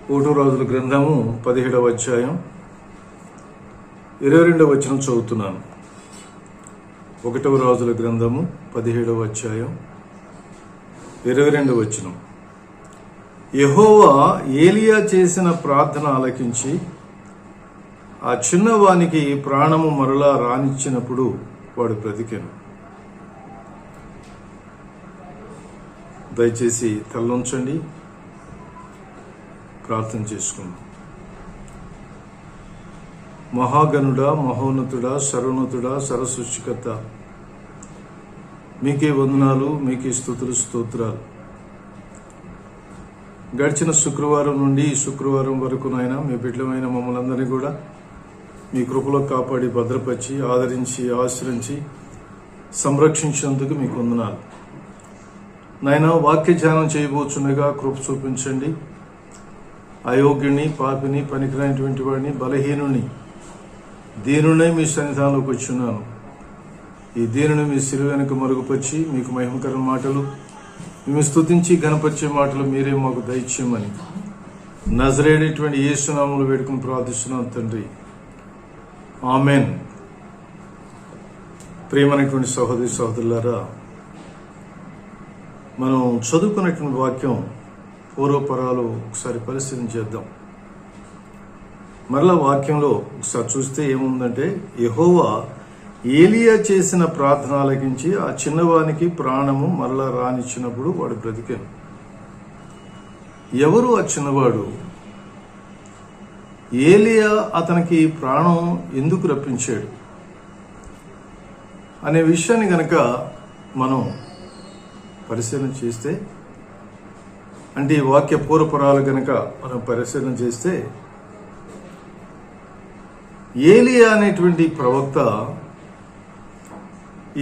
ఒకటో రాజుల గ్రంథము 17వ అధ్యాయం 22వ వచనం చదువుతున్నాను. ఒకటవ రాజుల గ్రంథము 17వ అధ్యాయం 22వ వచనం. యెహోవా ఏలియా చేసిన ప్రార్థన ఆలకించి ఆ చిన్నవానికి ప్రాణము మరలా రానిచ్చినప్పుడు వాడు బ్రతికెను. దయచేసి తలొంచండి, ప్రార్థన చేసుకుందాం. మహాగణుడా, మహోన్నతుడా, సర్వోన్నతుడా, సర్వసృష్టికర్త, మీకే వందనాలు, మీకే స్తుతులు, స్తోత్రాలు. గడిచిన శుక్రవారం నుండి ఈ శుక్రవారం వరకు నాయన మీ బిడ్డలమైన మమ్మల్ని అందరినీ కూడా మీ కృపలో కాపాడి భద్రపరిచి ఆదరించి ఆశ్రయించి సంరక్షించినందుకు మీకు వందనాలు నాయన. వాక్య ధ్యానం చేయబోచుండగా కృప చూపించండి. అయోగ్యుని, పాపిని, పనికిరానిటువంటి వాడిని, బలహీనుని, దీనునే మీ సన్నిధానంలోకి వచ్చున్నాను. ఈ దీనుని మీ సిలువ వెనుక మరుగుపరిచి మీకు మహిమకర మాటలు, మేము స్తుతించి ఘనపరిచే మాటలు మీరే మాకు దయచేయమని నజరేడేటువంటి యేసు నామములో వేడుకుని ప్రార్థిస్తున్నాను తండ్రి, ఆమెన్. ప్రియమైనటువంటి సహోదరి సహోదరులారా, మనం చదువుకున్నటువంటి వాక్యం పూర్వపరాలు ఒకసారి పరిశీలన చేద్దాం. మరలా వాక్యంలో ఒకసారి చూస్తే ఏముందంటే, యెహోవా ఏలియా చేసిన ప్రార్థన ఆలకించి ఆ చిన్నవానికి ప్రాణము మరలా రానిచ్చినప్పుడు వాడు బ్రతికాను. ఎవరు ఆ చిన్నవాడు? ఏలియా అతనికి ప్రాణం ఎందుకు రప్పించాడు అనే విషయాన్ని గనక మనం పరిశీలన చేస్తే, అంటే ఈ వాక్య పూర్వపురాలు గనక మనం పరిశీలన చేస్తే, ఏలియా అనేటువంటి ప్రవక్త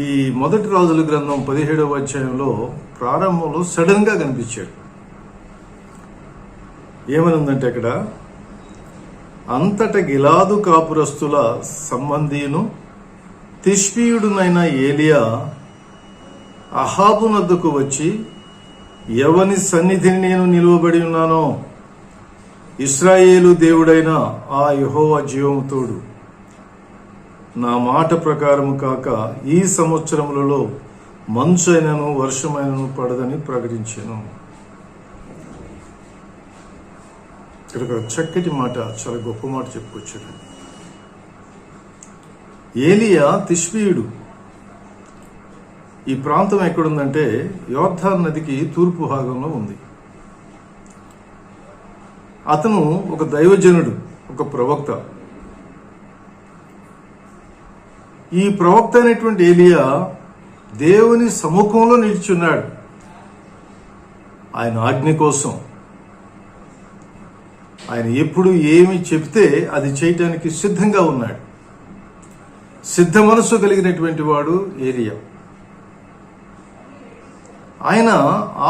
ఈ మొదటి రాజుల గ్రంథం 17వ అధ్యాయంలో ప్రారంభంలో సడన్ గా కనిపించాడు. ఏమనుందంటే అక్కడ, అంతట గిలాదు కాపురస్తుల సంబంధీయును తిష్బీయుడునైన ఏలియా అహాబు నద్దకు వచ్చి, ఎవని సన్నిధిని నేను నిలువబడి ఉన్నానో, ఇశ్రాయేలు దేవుడైన ఆ యెహోవా జీవము తోడు, నా మాట ప్రకారము కాక ఈ సంవత్సరములలో మంచైనను వర్షమైనను పడదని ప్రకటించాను. ఇక్కడ ఒక చక్కటి మాట, చాలా గొప్ప మాట చెప్పుకొచ్చాడు. ఏలియా తిష్బీయుడు. ఈ ప్రాంతం ఎక్కడుందంటే యోర్దాను నదికి తూర్పు భాగంలో ఉంది. అతను ఒక దైవజనుడు, ఒక ప్రవక్త. ఈ ప్రవక్త అయినటువంటి ఏలియా దేవుని సముఖంలో నిల్చున్నాడు ఆయన ఆజ్ఞ కోసం. ఆయన ఎప్పుడు ఏమి చెప్తే అది చేయటానికి సిద్ధంగా ఉన్నాడు. సిద్ధ మనసు కలిగినటువంటి వాడు ఏలియా. ఆయన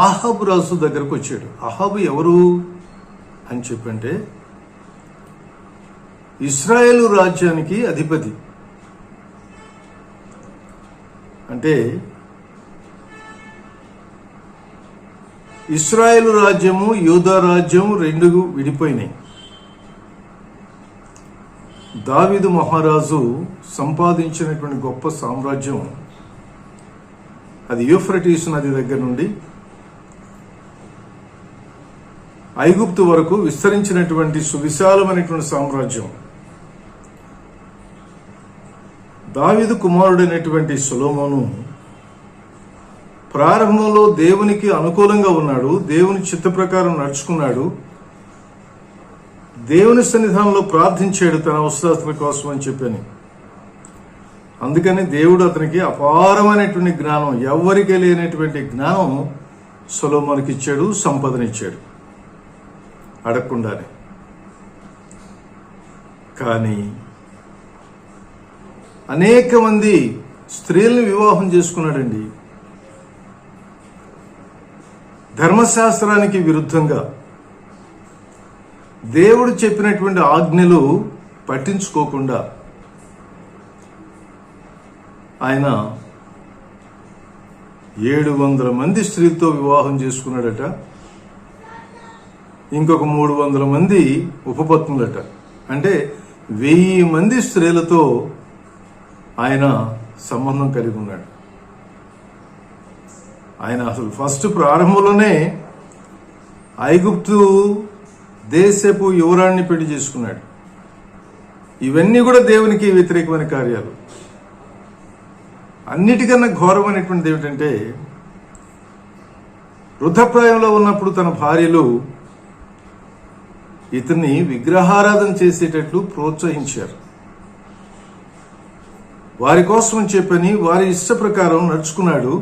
అహాబు రాజు దగ్గరకు వచ్చాడు. అహాబు ఎవరు అని చెప్పంటే, ఇశ్రాయేలు రాజ్యానికి అధిపతి. అంటే ఇశ్రాయేలు రాజ్యము, యూదా రాజ్యం రెండు విడిపోయినాయి. దావీదు మహారాజు సంపాదించినటువంటి గొప్ప సామ్రాజ్యం అది యూఫ్రటీస్ నది దగ్గర నుండి ఐగుప్తు వరకు విస్తరించినటువంటి సువిశాలమైనటువంటి సామ్రాజ్యం. దావీదు కుమారుడైనటువంటి సొలొమోను ప్రారంభంలో దేవునికి అనుకూలంగా ఉన్నాడు, దేవుని చిత్త ప్రకారం నడుచుకున్నాడు, దేవుని సన్నిధానంలో ప్రార్థించాడు తన అవసరాల కోసం అని చెప్పని. అందుకని దేవుడు అతనికి అపారమైనటువంటి జ్ఞానం, ఎవరికీ లేనటువంటి జ్ఞానం సొలొమోనుకి ఇచ్చాడు, సంపదనిచ్చాడు అడగకుండానే. కానీ అనేక మంది స్త్రీలను వివాహం చేసుకున్నాడండి. ధర్మశాస్త్రానికి విరుద్ధంగా దేవుడు చెప్పినటువంటి ఆజ్ఞలు పట్టించుకోకుండా ఆయన 700 మంది స్త్రీలతో వివాహం చేసుకున్నాడట. ఇంకొక 300 మంది ఉపపత్నులట. అంటే 1000 మంది స్త్రీలతో ఆయన సంబంధం కలిగి ఉన్నాడు. ఆయన అసలు ఫస్ట్ ప్రారంభంలోనే ఐగుప్తు దేశపు యువరాణ్ణి పెళ్లి చేసుకున్నాడు. ఇవన్నీ కూడా దేవునికి వ్యతిరేకమైన కార్యాలు. అన్నిటికన్నా ఘోరమైనటువంటిది ఏమిటంటే, వృద్ధప్రాయంలో ఉన్నప్పుడు తన భార్యలు ఇతన్ని విగ్రహారాధన చేసేటట్లు ప్రోత్సహించారు. వారి కోసం చెప్పని వారి ఇష్ట ప్రకారం నడుచుకున్నాడు.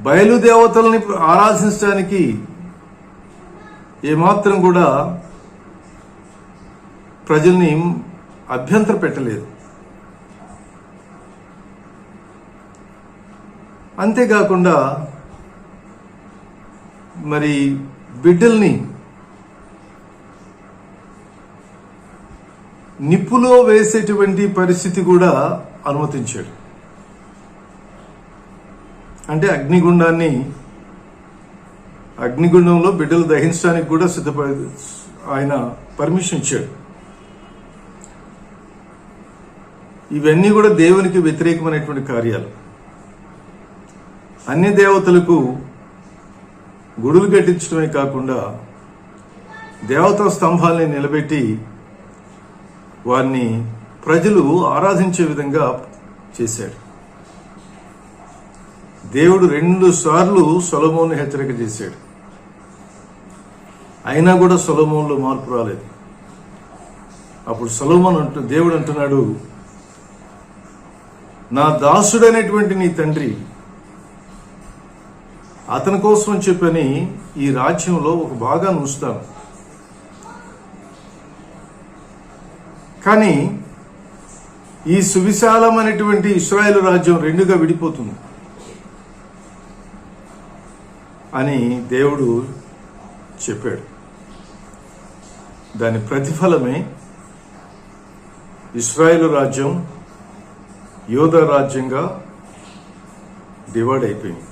బయలుదేవతల్ని ఆరాధించడానికి ఏమాత్రం కూడా ప్రజల్ని అభ్యంతర పెట్టలేదు. అంతేకాకుండా మరి బిడ్డల్ని నిప్పులో వేసేటువంటి పరిస్థితి కూడా అనుమతించాడు. అంటే అగ్నిగుండంలో బిడ్డలు దహించడానికి కూడా ఆయన పర్మిషన్ ఇచ్చాడు. ఇవన్నీ కూడా దేవునికి వ్యతిరేకమైనటువంటి కార్యాలు. అన్య దేవతలకు గుడులు కట్టించడమే కాకుండా దేవతా స్తంభాలని నిలబెట్టి వారిని ప్రజలు ఆరాధించే విధంగా చేశాడు. దేవుడు 2 సార్లు సొలొమోను హెచ్చరిక చేశాడు. అయినా కూడా సొలొమోనులో మార్పు రాలేదు. అప్పుడు సొలొమోను దేవుడు అంటున్నాడు, నా దాసుడైనటువంటి నీ తండ్రి అతని కోసం చెప్పని ఈ రాజ్యంలో ఒక భాగాన్ని ఉంచుతాను, కానీ ఈ సువిశాలమైనటువంటి ఇశ్రాయేలు రాజ్యం 2గా విడిపోతుంది అని దేవుడు చెప్పాడు. దాని ప్రతిఫలమే ఇశ్రాయేలు రాజ్యం యోధా రాజ్యంగా డివైడ్ అయిపోయింది.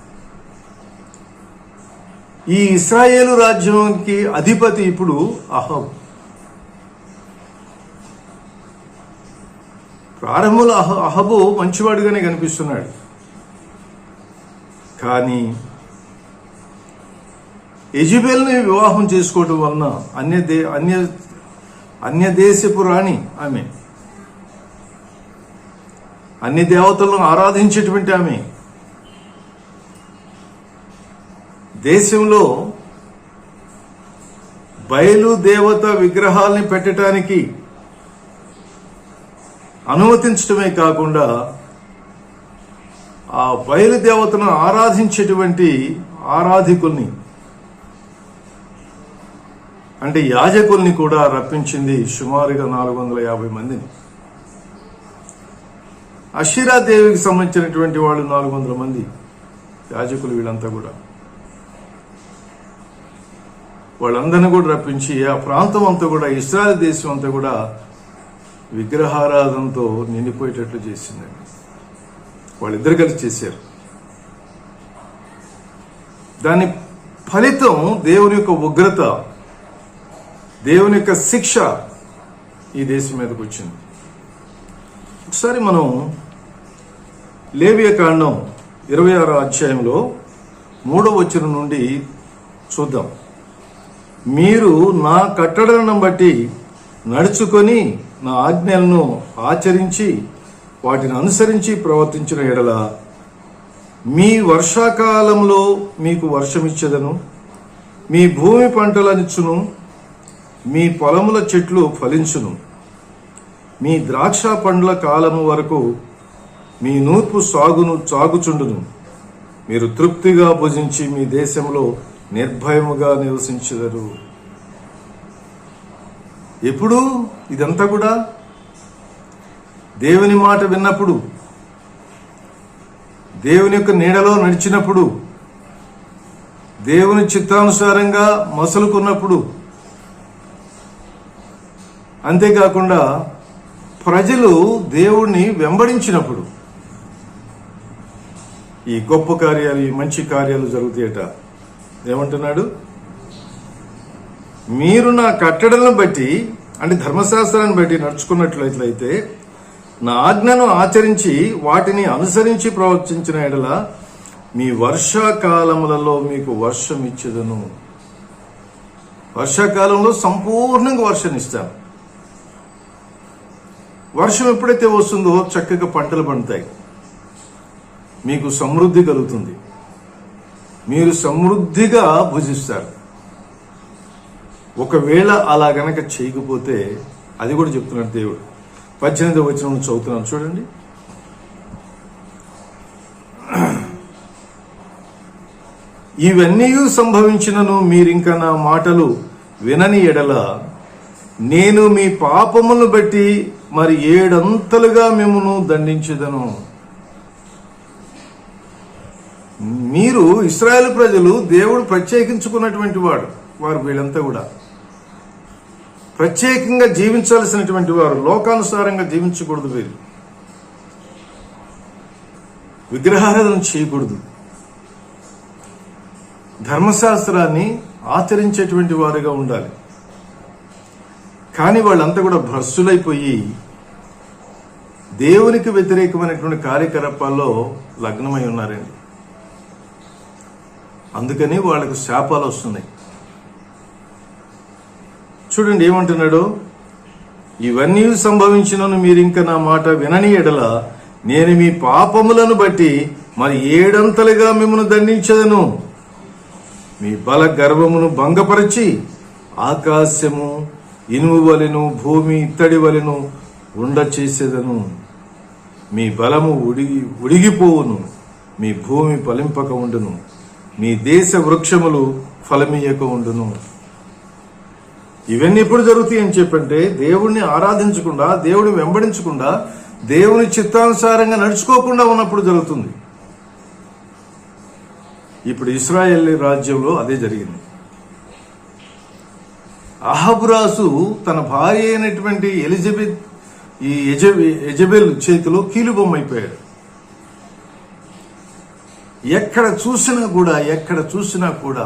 ఈ ఇశ్రాయేలు రాజ్యానికి అధిపతి ఇప్పుడు అహాబు. ప్రారంభంలో అహాబు మంచివాడుగానే కనిపిస్తున్నాడు. కానీ యెజెబెల్ని వివాహం చేసుకోవడం వలన అన్య దేశపు రాణి ఆమె, అన్ని దేవతలను ఆరాధించేటువంటి ఆమె దేశంలో బయలు దేవత విగ్రహాల్ని పెట్టడానికి అనుమతించడమే కాకుండా ఆ బయలుదేవతను ఆరాధించేటువంటి ఆరాధికుల్ని అంటే యాజకుల్ని కూడా రప్పించింది. సుమారుగా 450 మందిని. అషేరా దేవికి సంబంధించినటువంటి వాళ్ళు 400 మంది యాజకులు. వీళ్ళంతా కూడా వాళ్ళందరినీ కూడా రప్పించి ఆ ప్రాంతం అంతా కూడా, ఇశ్రాయేలు దేశం అంతా కూడా విగ్రహారాధనతో నిండిపోయేటట్లు చేసిందండి. వాళ్ళిద్దరు కలిసి చేశారు. దాని ఫలితం దేవుని యొక్క ఉగ్రత, దేవుని యొక్క శిక్ష ఈ దేశం మీదకి వచ్చింది. ఒకసారి మనం లేవియ కాండం 26వ అధ్యాయంలో 3వ వచనం నుండి చూద్దాం. మీరు నా కట్టడలను బట్టి నడుచుకొని నా ఆజ్ఞలను ఆచరించి వాటిని అనుసరించి ప్రవర్తించిన ఎడల మీ వర్షాకాలంలో మీకు వర్షమిచ్చేదను, మీ భూమి పంటలనిచ్చును, మీ పొలముల చెట్లు ఫలించును, మీ ద్రాక్ష పండ్ల కాలము వరకు మీ నూర్పు సాగుచుండును, మీరు తృప్తిగా భుజించి మీ దేశంలో నిర్భయముగా నివసించెదరు. ఎప్పుడు ఇదంతా కూడా దేవుని మాట విన్నప్పుడు, దేవుని యొక్క నీడలో నడిచినప్పుడు, దేవుని చిత్తానుసారంగా మసలుకున్నప్పుడు, అంతేకాకుండా ప్రజలు దేవుణ్ణి వెంబడించినప్పుడు ఈ గొప్ప కార్యాలు, ఈ మంచి కార్యాలు జరుగుతాయట. ఏమంటున్నాడు? మీరు నా కట్టడలను బట్టి అంటే ధర్మశాస్త్రాన్ని బట్టి నడుచుకున్నట్లయితే నా ఆజ్ఞను ఆచరించి వాటిని అనుసరించి ప్రవర్తించిన ఎడల మీ వర్షాకాలములలో మీకు వర్షం ఇచ్చేదను. వర్షాకాలంలో సంపూర్ణంగా వర్షం ఇస్తాను. వర్షం ఎప్పుడైతే వస్తుందో చక్కగా పంటలు పండుతాయి, మీకు సమృద్ధి కలుగుతుంది, మీరు సమృద్ధిగా భుజిస్తారు. ఒకవేళ అలా గనక చేయకపోతే, అది కూడా చెప్తున్నాడు దేవుడు. 18వ వచనం చదువుతున్నాను చూడండి. ఇవన్నీ సంభవించినను మీరింక నా మాటలు వినని ఎడల నేను మీ పాపములను బట్టి మరి 7 అంతలుగా మిమ్మును దండించెదను. మీరు ఇశ్రాయేలు ప్రజలు దేవుడు ప్రత్యేకించుకున్నటువంటి వారు వీళ్ళంతా కూడా ప్రత్యేకంగా జీవించాల్సినటువంటి వారు. లోకానుసారంగా జీవించకూడదు, వీరు విగ్రహారాధన చేయకూడదు, ధర్మశాస్త్రాన్ని ఆచరించేటువంటి వారుగా ఉండాలి. కానీ వాళ్ళంతా కూడా భ్రష్టులైపోయి దేవునికి వ్యతిరేకమైనటువంటి కార్యకలాపాల్లో లగ్నమై ఉన్నారండి. అందుకని వాళ్ళకు శాపాలు వస్తున్నాయి. చూడండి ఏమంటున్నాడు, ఇవన్నీ సంభవించినను మీరింక నా మాట వినని ఎడల నేను మీ పాపములను బట్టి మరి 7 అంతలుగా మిమ్మల్ని దండించదను. మీ బల గర్వమును భంగపరిచి ఆకాశము ఇనుము వలెను భూమి ఇత్తడి వలెను ఉండ చేసేదను. మీ బలము ఉడిగిపోవును, మీ భూమి ఫలింపక ఉండును, మీ దేశ వృక్షములు ఫలమీయక ఉండును. ఇవన్నీ ఎప్పుడు జరుగుతాయి అని చెప్పంటే, దేవుణ్ణి ఆరాధించకుండా, దేవుడిని వెంబడించకుండా, దేవుని చిత్తానుసారంగా నడుచుకోకుండా ఉన్నప్పుడు జరుగుతుంది. ఇప్పుడు ఇశ్రాయేల్ రాజ్యంలో అదే జరిగింది. అహాబు రాజు తన భార్య అయినటువంటి యెజబెల్ చేతిలో కీలుబొమ్మ అయిపోయాడు. ఎక్కడ చూసినా కూడా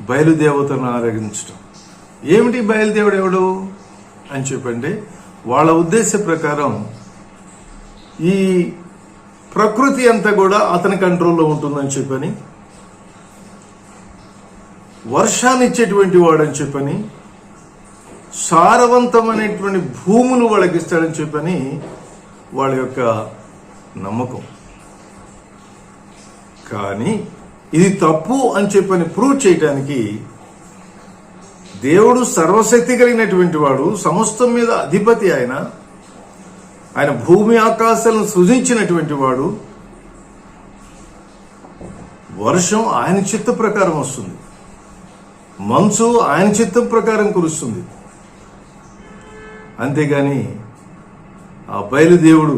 బయలుదేవతను ఆరాధించడం. ఏమిటి బయలుదేవుడు ఎవడు అని చెప్పండి, వాళ్ళ ఉద్దేశ ప్రకారం ఈ ప్రకృతి అంతా కూడా అతని కంట్రోల్లో ఉంటుందని చెప్పని, వర్షాన్ని ఇచ్చేటువంటి వాడని చెప్పని, సారవంతమైనటువంటి భూములు వాళ్ళకి ఇస్తాడని చెప్పని వాళ్ళ యొక్క నమ్మకం. కానీ ఇది తప్పు అని చెప్పని ప్రూవ్ చేయటానికి దేవుడు సర్వశక్తి కలిగినటువంటి వాడు, సమస్తం మీద అధిపతి, ఆయన భూమి ఆకాశాలను సృజించినటువంటి వాడు. వర్షం ఆయన చిత్త ప్రకారం వస్తుంది, మంచు ఆయన చిత్తం ప్రకారం కురుస్తుంది. అంతేగాని ఆ బయలుదేవుడు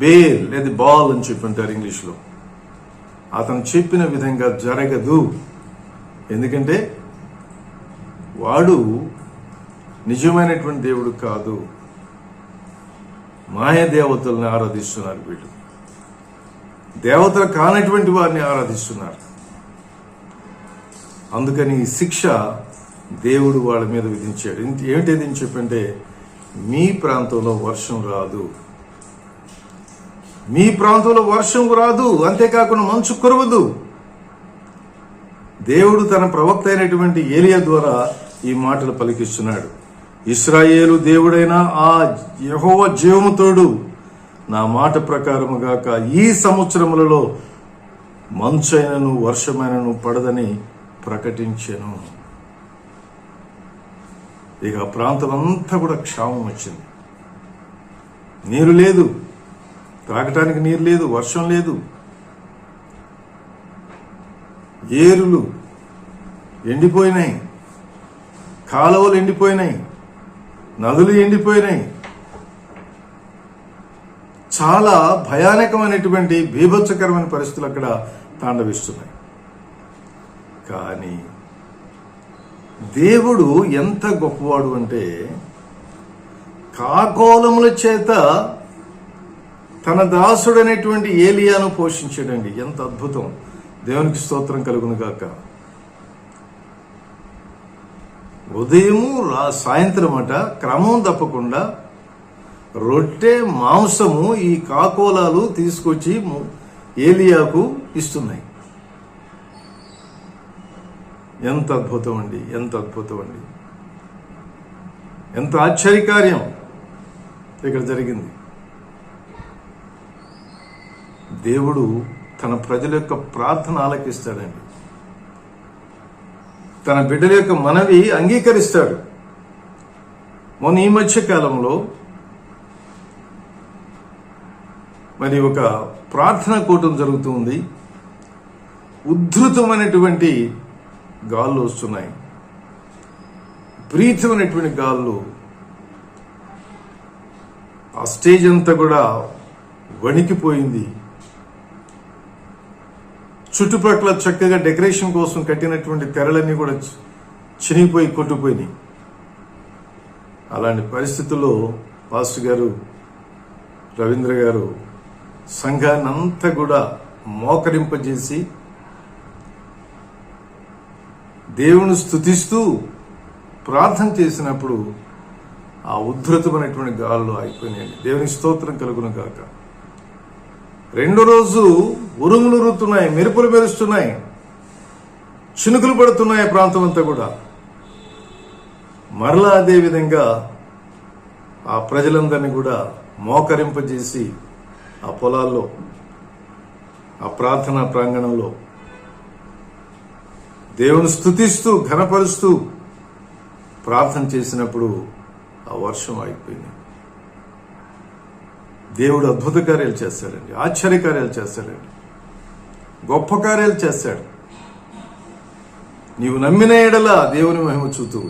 బేల్ లేదా బాల్ అని చెప్పింటారు ఇంగ్లీష్లో, అతను చెప్పిన విధంగా జరగదు. ఎందుకంటే వాడు నిజమైనటువంటి దేవుడు కాదు, మాయదేవతల్ని ఆరాధిస్తున్నారు వీళ్ళు, దేవతలు కానటువంటి వారిని ఆరాధిస్తున్నారు. అందుకని ఈ శిక్ష దేవుడు వాళ్ళ మీద విధించాడు. ఏమిటది అని చెప్పంటే, మీ ప్రాంతంలో వర్షం రాదు, మీ ప్రాంతంలో వర్షం రాదు, అంతేకాకుండా మంచు కురవదు. దేవుడు తన ప్రవక్త అయినటువంటి ఏలియా ద్వారా ఈ మాటలు పలికిస్తున్నాడు. ఇశ్రాయేలు దేవుడైన ఆ యెహోవా జీవముతోడు, నా మాట ప్రకారముగాక ఈ సంవత్సరములలో మంచైనను వర్షమైనను పడదని ప్రకటించెను. ఇక ప్రాంతం అంతా కూడా క్షామం వచ్చింది. నీరు లేదు, త్రాగటానికి నీరు లేదు, వర్షం లేదు, ఏరులు ఎండిపోయినాయి, కాలువలు ఎండిపోయినాయి, నదులు ఎండిపోయినాయి. చాలా భయానకమైనటువంటి బీభత్సకరమైన పరిస్థితులు అక్కడ తాండవిస్తున్నాయి. కానీ దేవుడు ఎంత గొప్పవాడు అంటే, కాకోలముల చేత తన దాసుడైనటువంటి ఏలియాను పోషించాడండి. ఎంత అద్భుతం! దేవునికి స్తోత్రం కలుగును గాక. ఉదయము సాయంత్రం అట క్రమం తప్పకుండా రొట్టె మాంసము ఈ కాకోలాలు తీసుకొచ్చి ఏలియాకు ఇస్తున్నాయి. ఎంత అద్భుతం అండి, ఎంత అద్భుతం అండి, ఎంత ఆశ్చర్యకార్యం ఇక్కడ జరిగింది. దేవుడు తన ప్రజల యొక్క ప్రార్థన ఆలకిస్తాడండి. తన బిడ్డల యొక్క మనవి అంగీకరిస్తాడు. మొన్న ఈ మధ్య కాలంలో మరి ఒక ప్రార్థన కూటం జరుగుతుంది. ఉద్ధృతమైనటువంటి గాళ్ళు వస్తున్నాయి, విపరీతమైనటువంటి గాళ్ళు. ఆ స్టేజ్ అంతా కూడా వణికిపోయింది. చుట్టుపక్కల చక్కగా డెకరేషన్ కోసం కట్టినటువంటి తెరలన్నీ కూడా చినిగిపోయి కొట్టుకుపోయినాయి. అలాంటి పరిస్థితుల్లో పాస్టర్ గారు రవీంద్ర గారు సంఘాన్ని అంతా కూడా మోకరింపజేసి దేవుని స్తుతిస్తూ ప్రార్థన చేసినప్పుడు ఆ ఉద్ధృతమైనటువంటి గాల్లో అయిపోయినాయండి. దేవుని స్తోత్రం కలుగును గాక. రెండో రోజు ఉరుములు ఉరుతున్నాయి, మెరుపులు మెరుస్తున్నాయి, చినుకులు పడుతున్నాయి ప్రాంతం అంతా కూడా. మరలా అదే విధంగా ఆ ప్రజలందరినీ కూడా మోకరింపజేసి ఆ పొలాల్లో, ఆ ప్రార్థనా ప్రాంగణంలో దేవుని స్తుతిస్తూ ఘనపరుస్తూ ప్రార్థన చేసినప్పుడు ఆ వర్షం ఆగిపోయింది. దేవుడు అద్భుత కార్యాలు చేస్తాడండి, ఆశ్చర్యకార్యాలు చేస్తాడండి, గొప్ప కార్యాలు చేస్తాడు. నీవు నమ్మిన ఎడల దేవుని మహిమ చూతూ.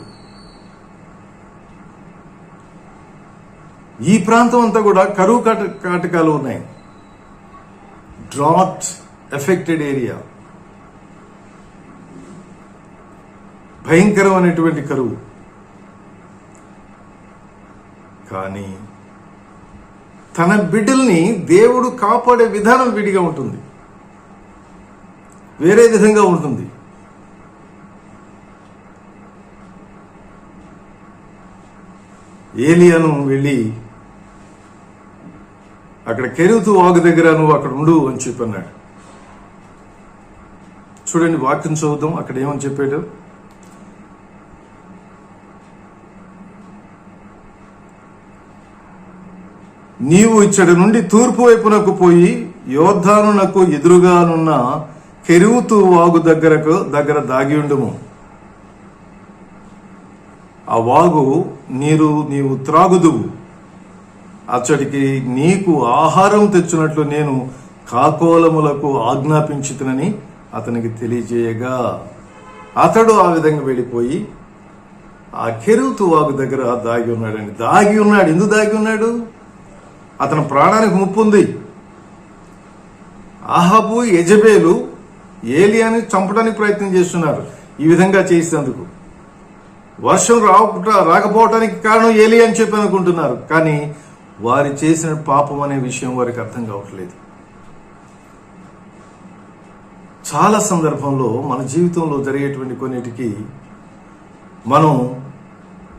ఈ ప్రాంతం అంతా కూడా కరువు కాటకాలు ఉన్నాయి. డ్రాట్ ఎఫెక్టెడ్ ఏరియా, భయంకరమైనటువంటి కరువు. కానీ తన బిడ్డల్ని దేవుడు కాపాడే విధానం విడిగా ఉంటుంది, వేరే విధంగా ఉంటుంది. ఏలియాను వెళ్ళి అక్కడ కెరీతు వాగు దగ్గర నువ్వు అక్కడ ఉండు అని చెప్పన్నాడు. చూడండి, వాక్యం చదువుదాం. అక్కడ ఏమని చెప్పాడు? నీవు ఇచ్చడి నుండి తూర్పు వైపునకు పోయి యోర్దానునకు ఎదురుగానున్న కెరీతు వాగు దగ్గర దాగి ఉండుము. ఆ వాగు నీవు త్రాగుదువు. అచ్చడికి నీకు ఆహారం తెచ్చినట్లు నేను కాకోలములకు ఆజ్ఞాపించుతునని అతనికి తెలియజేయగా అతడు ఆ విధంగా వెళ్ళిపోయి ఆ కెరీతు వాగు దగ్గర దాగి ఉన్నాడండి. దాగి ఉన్నాడు. ఎందుకు దాగి ఉన్నాడు? అతని ప్రాణానికి ముప్పు ఉంది. అహాబు, యెజెబెలు ఏలియాని చంపడానికి ప్రయత్నం చేస్తున్నారు. ఈ విధంగా చేసేందుకు వర్షం రాకపోవటానికి కారణం ఏలియా అని చెప్పి అనుకుంటున్నారు. కానీ వారు చేసిన పాపం అనే విషయం వారికి అర్థం కావట్లేదు. చాలా సందర్భంలో మన జీవితంలో జరిగేటువంటి కొన్నిటికి మనం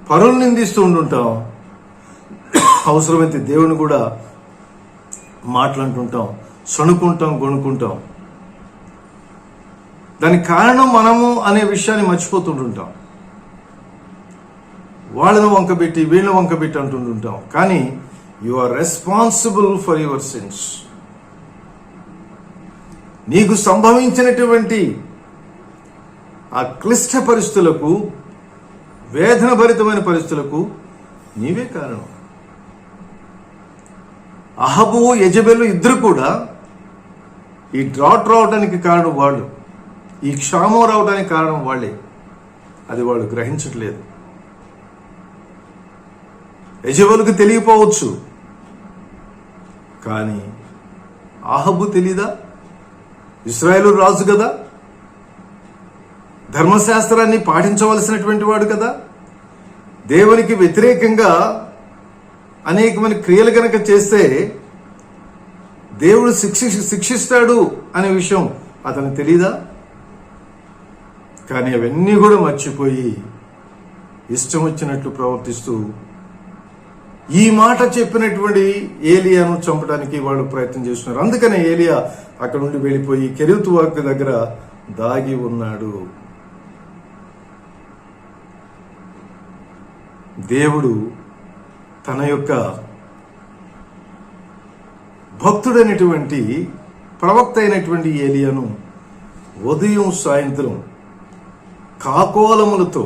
పరులు నిందిస్తూ ఉంటుంటాం. అవసరమైతే దేవుని కూడా మాట్లాడుతుంటాం, సణుకుంటాం, గొణుకుంటాం. దానికి కారణం మనము అనే విషయాన్ని మర్చిపోతుంటుంటాం. వాళ్ళను వంకబెట్టి వీళ్ళని వంకబెట్టి అంటుంటుంటాం. కానీ you are responsible for your sins. నీకు సంభవించినటువంటి ఆ క్లిష్ట పరిస్థితులకు, వేదన భరితమైన పరిస్థితులకు నీవే కారణం. అహాబు, యెజెబెలు ఇద్దరు కూడా ఈ డ్రాట్ రావడానికి కారణం వాళ్ళు, ఈ క్షామం రావడానికి కారణం వాళ్ళే. అది వాళ్ళు గ్రహించట్లేదు. యెజెబెలుకు తెలియపోవచ్చు, కానీ అహాబు తెలీదా? ఇశ్రాయేలు రాజు కదా, ధర్మశాస్త్రాన్ని పాటించవలసినటువంటి వాడు కదా. దేవునికి వ్యతిరేకంగా అనేకమైన క్రియలు గనక చేస్తే దేవుడు శిక్షిస్తాడు అనే విషయం అతనికి తెలీదా? కానీ అవన్నీ కూడా మర్చిపోయి ఇష్టం వచ్చినట్లు ప్రవర్తిస్తూ ఈ మాట చెప్పినటువంటి ఏలియాను చంపడానికి వాళ్ళు ప్రయత్నం చేస్తున్నారు. అందుకనే ఏలియా అక్కడ నుండి వెళ్ళిపోయి కెరీతు వాగు దగ్గర దాగి ఉన్నాడు. దేవుడు తన యొక్క భక్తుడైనటువంటి ప్రవక్త అయినటువంటి ఏలియాను ఉదయం సాయంత్రం కాకోలములతో,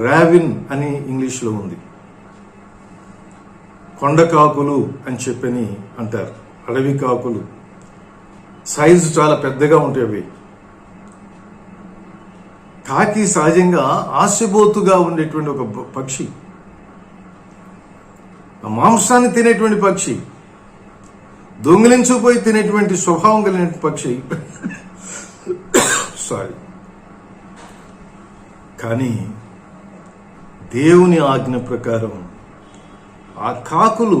రావిన్ అని ఇంగ్లీష్లో ఉంది, కొండ కాకులు అని చెప్పని అంటారు, అడవి కాకులు, సైజు చాలా పెద్దగా ఉంటాయి. కాకి సహజంగా ఆశబోతుగా ఉండేటువంటి ఒక పక్షి, మాంసాన్ని తినేటువంటి పక్షి, దొంగిలించుకుపోయి తినేటువంటి స్వభావం కలిగిన పక్షి. సారీ. కానీ దేవుని ఆజ్ఞ ప్రకారం ఆ కాకులు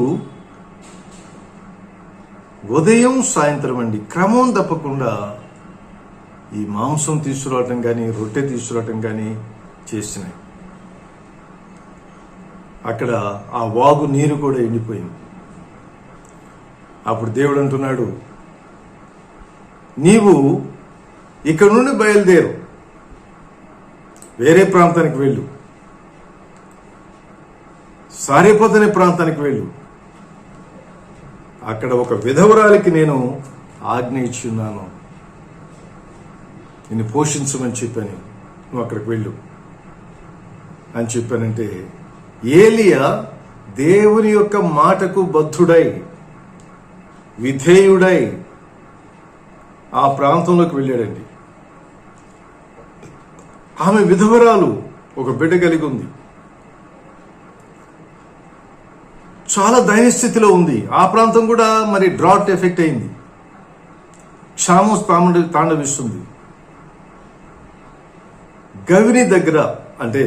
ఉదయం సాయంత్రం అండి క్రమం తప్పకుండా ఈ మాంసం తీసుకురావటం కానీ రొట్టె తీసుకురావటం కానీ చేసినాయి. అక్కడ ఆ వాగు నీరు కూడా ఎండిపోయింది. అప్పుడు దేవుడు అంటున్నాడు, నీవు ఇక్కడ నుండి బయలుదేరు, వేరే ప్రాంతానికి వెళ్ళు, సారేపోతనే ప్రాంతానికి వెళ్ళు, అక్కడ ఒక విధవరాలికి నేను ఆజ్ఞ ఇచ్చున్నాను, నిన్ను పోషించమని చెప్పాను, నువ్వు అక్కడికి వెళ్ళు అని చెప్పానంటే ఏలియా దేవుని యొక్క మాటకు బద్ధుడై విధేయుడై ఆ ప్రాంతంలోకి వెళ్ళాడండి. ఆమె విధవరాలు, ఒక బిడ్డ కలిగి ఉంది, చాలా దైన్యస్థితిలో ఉంది. ఆ ప్రాంతం కూడా మరి డ్రాట్ ఎఫెక్ట్ అయింది, క్షామం తాండవిస్తుంది. గవిని దగ్గర అంటే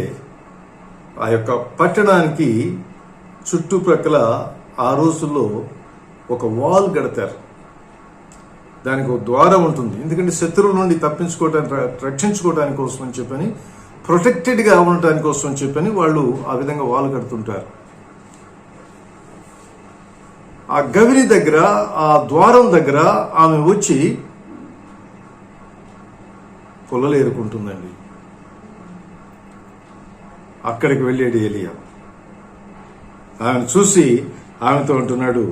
ఆ యొక్క పట్టణానికి చుట్టుప్రక్కల ఆ రోజుల్లో ఒక వాల్ కడతారు, దానికి ఒక ద్వారం ఉంటుంది. ఎందుకంటే శత్రువుల నుండి తప్పించుకోవడానికి, రక్షించుకోవడానికి కోసం అని చెప్పని, ప్రొటెక్టెడ్గా ఉండటానికి కోసం అని చెప్పని వాళ్ళు ఆ విధంగా వాల్ కడుతుంటారు. ఆ గవిని దగ్గర, ఆ ద్వారం దగ్గర ఆమె వచ్చి పొలలు ఏరుకుంటుందండి. అక్కడికి వెళ్ళాడు ఏలియా. ఆమెను చూసి ఆమెతో అంటున్నాడు,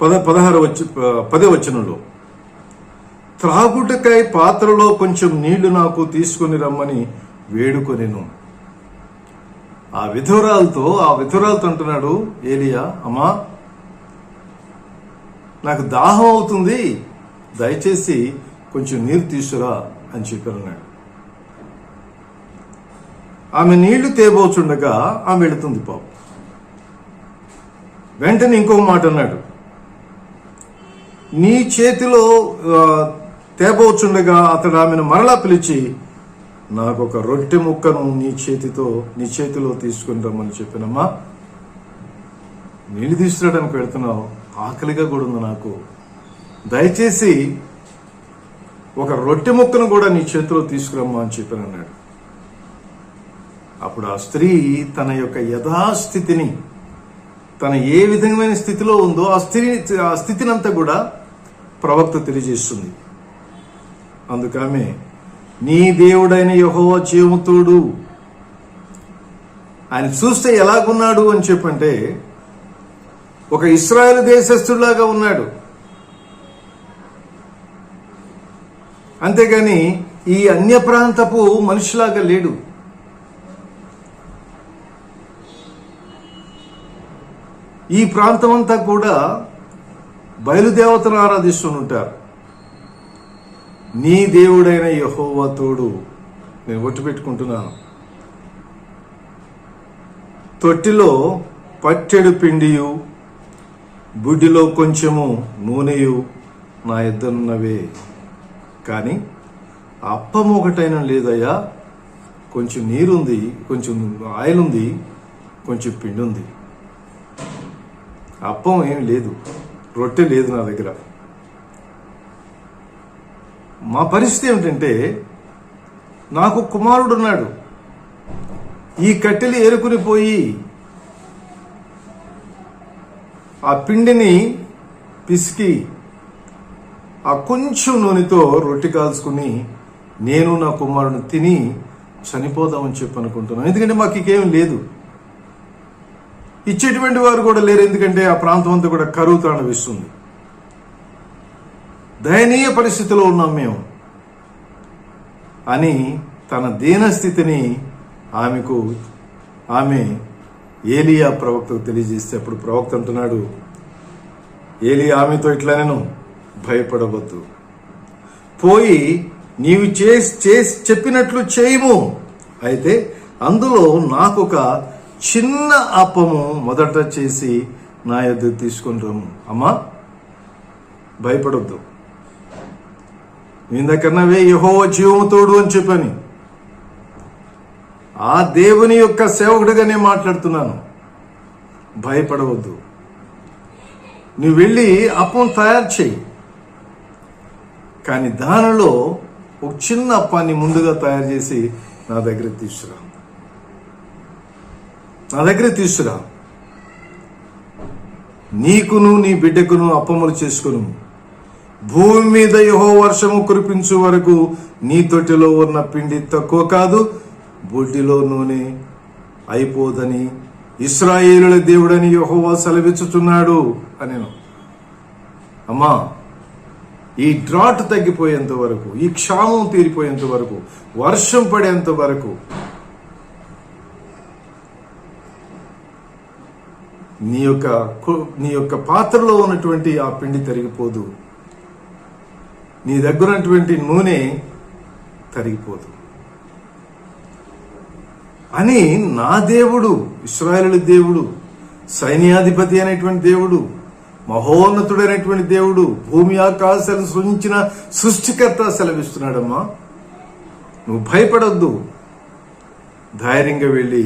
10వ వచనంలో, త్రాగుటకై పాత్రలో కొంచెం నీళ్లు నాకు తీసుకుని రమ్మని వేడుకొనెను. ఆ విధురాలతో అంటున్నాడు ఏలియా, అమ్మా నాకు దాహం అవుతుంది, దయచేసి కొంచెం నీరు తీసుకురా అని చెప్పారన్నాడు. ఆమె నీళ్లు తేబోచుండగా ఆమె వెళుతుంది. పాపం వెంటనే ఇంకొక మాట అన్నాడు, నీ చేతిలో తేబోచుండగా అతడు ఆమెను మరలా పిలిచి, నాకు ఒక రొట్టె ముక్కను నీ చేతిలో తీసుకుని రమ్మని చెప్పినమ్మా, నీళ్ళు తీసుకురావడానికి వెళ్తున్నావు, ఆకలిగా కూడా ఉంది నాకు, దయచేసి ఒక రొట్టె ముక్కను కూడా నీ చేతిలో తీసుకురమ్మా అని చెప్పానన్నాడు. అప్పుడు ఆ స్త్రీ తన యొక్క యథాస్థితిని, తన ఏ విధమైన స్థితిలో ఉందో ఆ స్థితినంతా కూడా ప్రవక్త తెలియజేస్తుంది. అందుకమే నీ దేవుడైన యెహోవా జీవముతోడు, ఆయన చూస్తే ఎలాగున్నాడు అని చెప్పంటే ఒక ఇశ్రాయేలు దేశస్థుడిలాగా ఉన్నాడు. అంతేగాని ఈ అన్య ప్రాంతపు మనిషిలాగా లేడు. ఈ ప్రాంతం అంతా కూడా బయలుదేవతను ఆరాధిస్తుంటారు. నీ దేవుడైన యెహోవా తోడు, నేను ఒట్టు పెట్టుకుంటున్నాను, తొట్టిలో పట్టెడు పిండియు బుడ్డిలో కొంచెము నూనెయు నా ఇద్దరున్నవే, కానీ అప్పం ఒకటైనా లేదయ్యా, కొంచెం నీరుంది, కొంచెం ఆయిల్ ఉంది, కొంచెం పిండి ఉంది, అప్పం ఏం లేదు, రొట్టె లేదు నా దగ్గర. మా పరిస్థితి ఏమిటంటే నాకు కుమారుడున్నాడు, ఈ కట్టెలు ఏరుకుని పోయి ఆ పిండిని పిసికి ఆ కొంచెం నూనెతో రొట్టె కాల్చుకుని నేను నా కుమారుని తిని చనిపోదామని చెప్పి అనుకుంటున్నాను. ఎందుకంటే మాకు ఇంకేం లేదు, ఇచ్చేటువంటి వారు కూడా లేరు. ఎందుకంటే ఆ ప్రాంతం అంతా కూడా కరువు తాండవిస్తుంది. దయనీయ పరిస్థితిలో ఉన్నాం మేము అని తన దీనస్థితిని ఆమె ఏలియా ప్రవక్తకు తెలియజేస్తే అప్పుడు ప్రవక్త అంటున్నాడు, ఏలియా ఆమెతో ఇట్లా నేను భయపడవద్దు, పోయి నీవు చెప్పినట్లు చేయము. అయితే అందులో నాకొక చిన్న అప్పము మొదట చేసి నా యొద్దకు తీసుకొని రమ్ము. అమ్మా భయపడొద్దు, ఇందకన్నావే యెహోవా జీవము తోడు అని చెప్పని ఆ దేవుని యొక్క సేవకుడిగా నేను మాట్లాడుతున్నాను. భయపడవద్దు, నువ్వు వెళ్ళి అప్పం తయారు చేయి, కానీ దానిలో ఒక చిన్న అప్పాన్ని ముందుగా తయారు చేసి నా దగ్గర తీసుకురా, నీకును నీ బిడ్డకును అప్పములు చేసుకును. భూమి మీద యెహోవా వర్షము కురిపించు వరకు నీ తొట్టిలో ఉన్న పిండి తక్కువ కాదు, బుడ్డిలో నూనె అయిపోదని ఇశ్రాయేలుల దేవుడని యెహోవా సెలవిచ్చుచున్నాడు అని. అమ్మా, ఈ డ్రాట్ తగ్గిపోయేంత వరకు, ఈ క్షామం తీరిపోయేంత వరకు, వర్షం పడేంత వరకు నీ యొక్క పాత్రలో ఉన్నటువంటి ఆ పిండి తరిగిపోదు, నీ దగ్గర ఉన్నటువంటి నూనె తరిగిపోదు అని నా దేవుడు, ఇశ్రాయేలు దేవుడు, సైన్యాధిపతి అనేటువంటి దేవుడు, మహోన్నతుడైనటువంటి దేవుడు, భూమి ఆకాశాలను సృజించిన సృష్టికర్త సెలవిస్తున్నాడమ్మా. నువ్వు భయపడొద్దు, ధైర్యంగా వెళ్ళి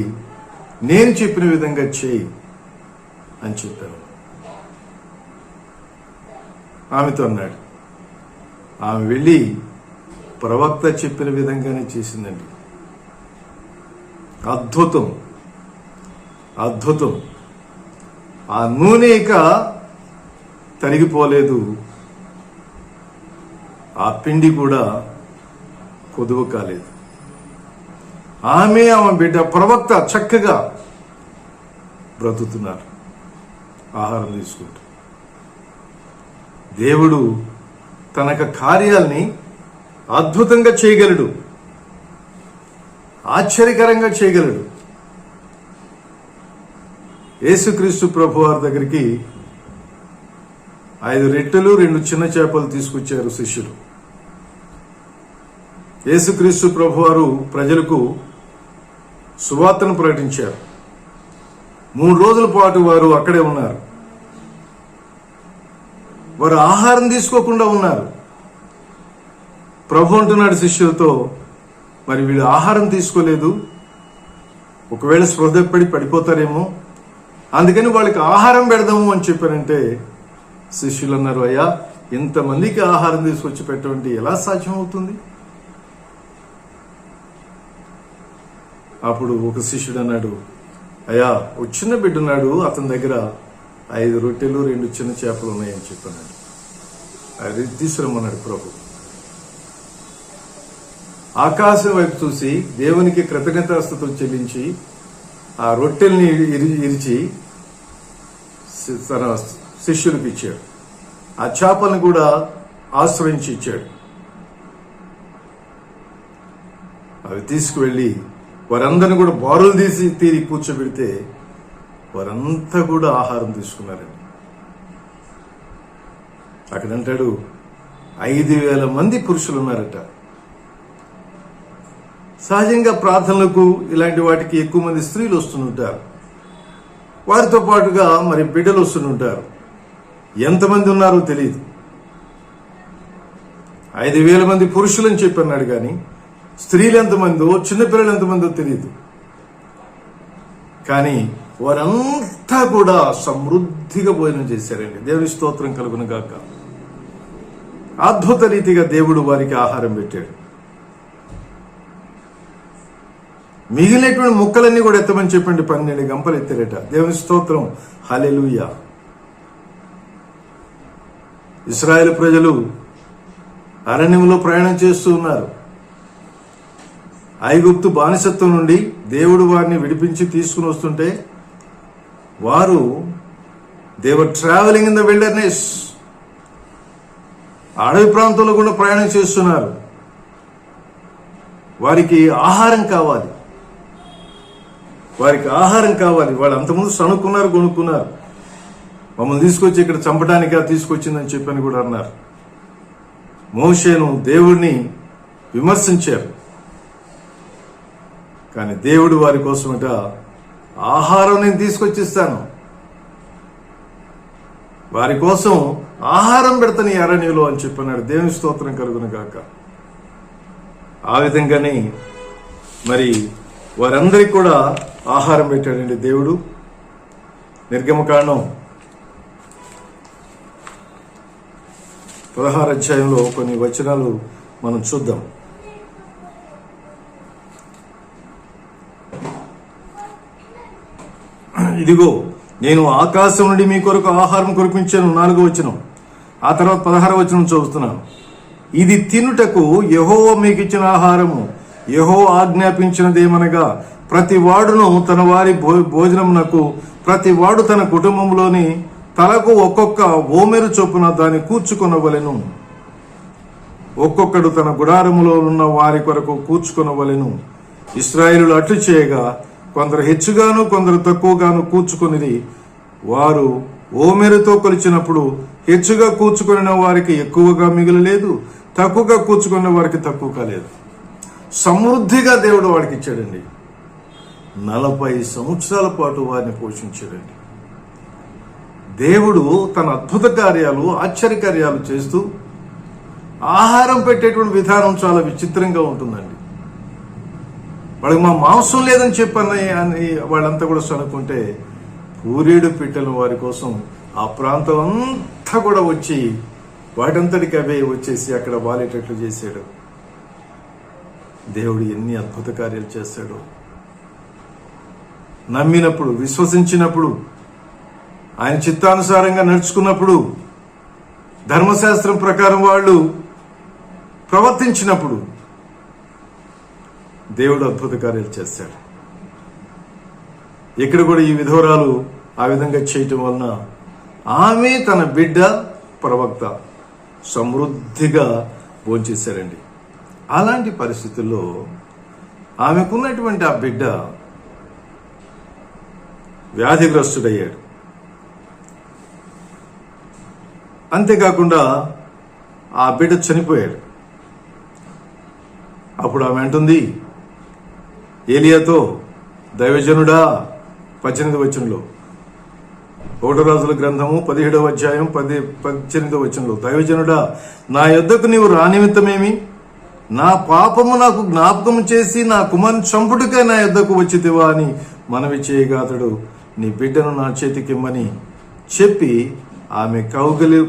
నేను చెప్పిన విధంగా చేయి అని చెప్పాను. ఆమెతో అన్నాడు. ఆమె వెళ్ళి ప్రవక్త చెప్పిన విధంగానే చేసిందండి. అద్భుతం, అద్భుతం. ఆ నూనె ఇక తరిగిపోలేదు, ఆ పిండి కూడా కొదువ కాలేదు. ఆమె బిడ్డ ప్రవక్త చక్కగా బ్రతుకుతున్నారు, ఆహారం తీసుకుంటూ. దేవుడు తన కార్యాల్ని అద్భుతంగా చేయగలడు, ఆశ్చర్యకరంగా చేయగలడు. యేసుక్రీస్తు ప్రభు వారి దగ్గరికి 5 రొట్టెలు 2 చిన్న చేపలు తీసుకొచ్చారు శిష్యులు. యేసుక్రీస్తు ప్రభు వారు ప్రజలకు సువార్తను ప్రకటించారు. 3 రోజుల పాటు వారు అక్కడే ఉన్నారు. వారు ఆహారం తీసుకోకుండా ఉన్నారు. ప్రభు అంటున్నాడు శిష్యులతో, మరి వీళ్ళు ఆహారం తీసుకోలేదు, ఒకవేళ స్పృహపడి పడిపోతారేమో, అందుకని వాళ్ళకి ఆహారం పెడదాము అని చెప్పారంటే శిష్యులు అన్నారు, అయ్యా ఇంతమందికి ఆహారం తీసుకొచ్చి పెట్టమంటే ఎలా సాధ్యం అవుతుంది? అప్పుడు ఒక శిష్యుడు అన్నాడు, అయ్యా ఒక చిన్న బిడ్డ ఉన్నాడు, అతని దగ్గర 5 రొట్టెలు 2 చిన్న చేపలు ఉన్నాయని చెప్పన్నాడు. అది తీసుకురమ్మన్నాడు ప్రభు. ఆకాశం వైపు చూసి దేవునికి కృతజ్ఞతాస్తుతులు చెల్లించి ఆ రొట్టెల్ని ఇరిచి తన శిష్యులకు ఇచ్చాడు. ఆ చేపలను కూడా ఆశ్రయించి ఇచ్చాడు. అవి తీసుకువెళ్ళి వారందరిని కూడా బారులు తీరి కూర్చోబెడితే వారంతా కూడా ఆహారం తీసుకున్నారండి. అక్కడంటాడు 5,000 మంది పురుషులు ఉన్నారట. సహజంగా ప్రార్థనలకు ఇలాంటి వాటికి ఎక్కువ మంది స్త్రీలు వస్తుంటారు, వారితో పాటుగా మరి బిడ్డలు వస్తుంటారు. ఎంతమంది ఉన్నారో తెలియదు. 5,000 మంది పురుషులని చెప్పన్నాడు, కానీ స్త్రీలు ఎంతమందో చిన్నపిల్లలు ఎంతమందో తెలియదు. కానీ వారంతా కూడా సమృద్ధిగా భోజనం చేశారండి. దేవుని స్తోత్రం కలుగును గాక. అద్భుత రీతిగా దేవుడు వారికి ఆహారం పెట్టాడు. మిగిలినటువంటి ముక్కలన్నీ కూడా ఎత్తమని చెప్పండి. 12 గంపలు ఎత్తారట. దేవుని స్తోత్రం, హల్లెలూయా. ఇశ్రాయేలు ప్రజలు అరణ్యంలో ప్రయాణం చేస్తూ ఉన్నారు. ఐగుప్తు బానిసత్వం నుండి దేవుడు వారిని విడిపించి తీసుకుని వస్తుంటే వారు దేవర్ ట్రావెలింగ్ ఇన్ ద విల్డర్నెస్, అడవి ప్రాంతంలో కూడా ప్రయాణం చేస్తున్నారు. వారికి ఆహారం కావాలి, వాళ్ళు అంతకుముందు సనుక్కున్నారు, కొనుక్కున్నారు. మమ్మల్ని తీసుకొచ్చి ఇక్కడ చంపడానికా తీసుకొచ్చిందని చెప్పని కూడా అన్నారు. మోషేను దేవుడిని విమర్శించారు. కానీ దేవుడు వారి కోసమట ఆహారం నేను తీసుకొచ్చిస్తాను, వారి కోసం ఆహారం పెడతాను ఈ అరణ్యంలో అని చెప్పన్నాడు. దేవుని స్తోత్రం కలుగును గాక. ఆ విధంగానే మరి వారందరికీ కూడా ఆహారం పెట్టాడండి దేవుడు. నిర్గమకాండం 16 అధ్యాయంలో కొన్ని వచనాలు మనం చూద్దాం. ఇదిగో నేను ఆకాశం నుండి మీ కొరకు ఆహారం కురిపించాను, 4వ వచనం. ఆ తర్వాత 16వ వచనం చదువుతున్నాను. ఇది తినుటకు యెహోవా మీకు ఇచ్చిన ఆహారము. యెహోవా ఆజ్ఞాపించినదేమనగా ప్రతి వాడును తన వారి భోజనమునకు ప్రతి వాడు తన కుటుంబంలోని తలకు ఒక్కొక్క ఓమెరు చొప్పున దాన్ని కూర్చుకొనవలెను. ఒక్కొక్కడు తన గుడారములో ఉన్న వారి కొరకు కూర్చుకొనవలెను. ఇశ్రాయేలులు అట్లు చేయగా కొందరు హెచ్చుగాను కొందరు తక్కువగాను కూర్చుకొనిది. వారు ఓమెరుతో కొలిచినప్పుడు హెచ్చుగా కూర్చుకొనిన వారికి ఎక్కువగా మిగలలేదు, తక్కువగా కూర్చుకున్న వారికి తక్కువ కాలేదు. సమృద్ధిగా దేవుడు వాడికి ఇచ్చాడండి. 40 సంవత్సరాల పాటు వారిని పోషించాడండి. దేవుడు తన అద్భుత కార్యాలు, ఆశ్చర్యకార్యాలు చేస్తూ ఆహారం పెట్టేటువంటి విధానం చాలా విచిత్రంగా ఉంటుందండి. వాళ్ళకి మా మాంసం లేదని చెప్పని అని వాళ్ళంతా కూడా సనుకుంటే పూరేడు పిట్టలు వారి కోసం ఆ ప్రాంతం అంతా కూడా వచ్చి వాటంతటికి అవే వచ్చేసి అక్కడ వాలేటట్లు చేశాడు. దేవుడు ఎన్ని అద్భుత కార్యాలు చేశాడు. నమ్మినప్పుడు, విశ్వసించినప్పుడు, ఆయన చిత్తానుసారంగా నడుచుకున్నప్పుడు, ధర్మశాస్త్రం ప్రకారం వాళ్ళు ప్రవర్తించినప్పుడు దేవుడు అద్భుత కార్యాలు చేశాడు. ఇక్కడ కూడా ఈ విధవరాలు ఆ విధంగా చేయటం వలన ఆమె తన బిడ్డ ప్రవక్త సమృద్ధిగా భోంచేశారండి. అలాంటి పరిస్థితుల్లో ఆమెకున్నటువంటి ఆ బిడ్డ వ్యాధిగ్రస్తుడయ్యాడు. అంతేకాకుండా ఆ బిడ్డ చనిపోయాడు. అప్పుడు ఆమె అంటుంది ఏలియాతో, దైవజనుడా, 18వ వచనంలో, 1 రాజుల గ్రంథము 17వ అధ్యాయం 18వ వచనంలో, దైవజనుడా, నా యొద్దకు నీవు రానిమిత్తమేమి? నా పాపము నాకు జ్ఞాపకం చేసి నా కుమారుని చంపుటకై నా యొద్దకు వచ్చితివా అని మనవి చేయగా అతడు నీ బిడ్డను నా చేతికిమ్మని చెప్పి ఆమె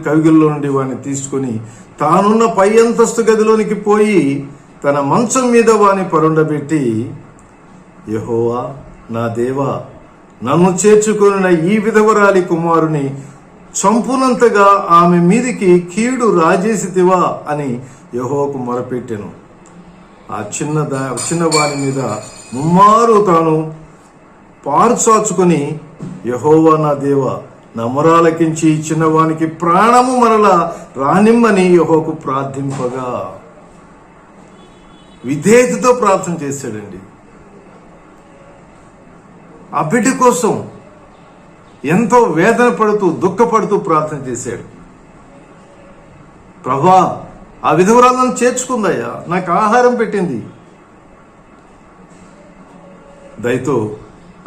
కవిగిల్లో నుండి వాడిని తీసుకుని తానున్న పై అంతస్తు గదిలోనికి పోయి తన మంచం మీద వాని పరుండబెట్టి, యెహోవా నా దేవా, నన్ను చేర్చుకొనిన ఈ విధవరాలి కుమారుని చంపునంతగా ఆమె మీదికి కీడు రాజేసితివా అని యెహోవాకు మొరపెట్టెను. ఆ చిన్నవాని మీద ముమ్మారు తాను పారుచాచుకొని, యెహోవా నా దేవా, నా మొరాలకించి చిన్నవానికి ప్రాణము మరలా రానిమ్మని యెహోవాకు ప్రార్థింపగా, విధేయతతో ప్రార్థన చేశాడండి. ఆ బిడ్డ కోసం ఎంతో వేదన పడుతూ, దుఃఖపడుతూ ప్రార్థన చేశాడు. ప్రభా, ఆ విధవరాలను చేర్చుకుందయ్యా, నాకు ఆహారం పెట్టింది, దయతో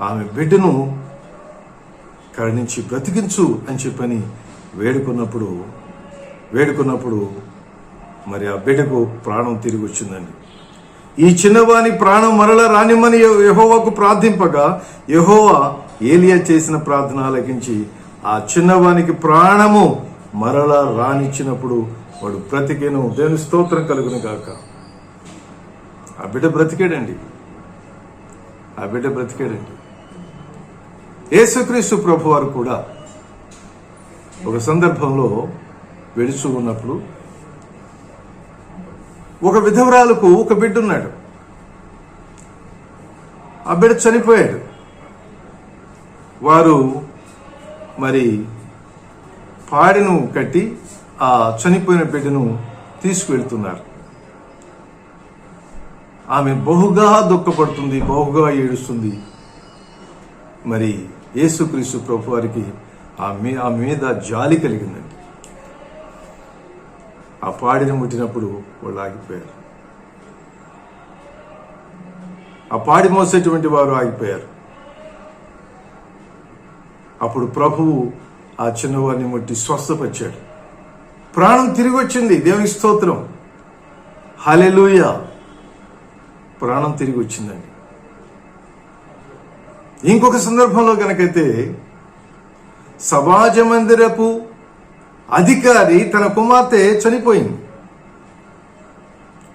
ఆమె బిడ్డను కరుణించి బ్రతికించు అని చెప్పని వేడుకున్నప్పుడు మరి ఆ బిడ్డకు ప్రాణం తిరిగి వచ్చిందండి. ఈ చిన్నవాని ప్రాణం మరలా రానిమ్మని యెహోవాకు ప్రార్థింపగా యెహోవా ఏలియా చేసిన ప్రార్థన ఆలకించి ఆ చిన్నవానికి ప్రాణము మరలా రానిచ్చినప్పుడు వాడు బ్రతికేను. దేవుని స్తోత్రం కలుగును గాక. ఆ బిడ్డ బ్రతికాడండి. ఆ బిడ్డ బ్రతికాడండి. యేసుక్రీస్తు ప్రభు వారు కూడా ఒక సందర్భంలో వెళుచూ ఉన్నప్పుడు ఒక విధవరాలకు ఒక బిడ్డ ఉన్నాడు. ఆ బిడ్డ చనిపోయాడు. వారు మరి పాడెను కట్టి ఆ చనిపోయిన బిడ్డను తీసుకువెళ్తున్నారు. ఆమె బహుగా దుఃఖపడుతుంది, బహుగా ఏడుస్తుంది. మరి యేసుక్రీస్తు ప్రభు వారికి ఆమె మీద జాలి కలిగిందండి. ఆ పాడిని ముట్టినప్పుడు వాళ్ళు ఆగిపోయారు. ఆ పాడి మోసేటువంటి వారు ఆగిపోయారు. అప్పుడు ప్రభువు ఆ చిన్నవారిని ముట్టి స్వస్థపరిచాడు. ప్రాణం తిరిగి వచ్చింది. దేవునికి స్తోత్రం, హల్లెలూయా. ప్రాణం తిరిగి వచ్చిందండి. ఇంకొక సందర్భంలో కనుకైతే సమాజ మందిరపు అధికారి తన కుమార్తె చనిపోయింది.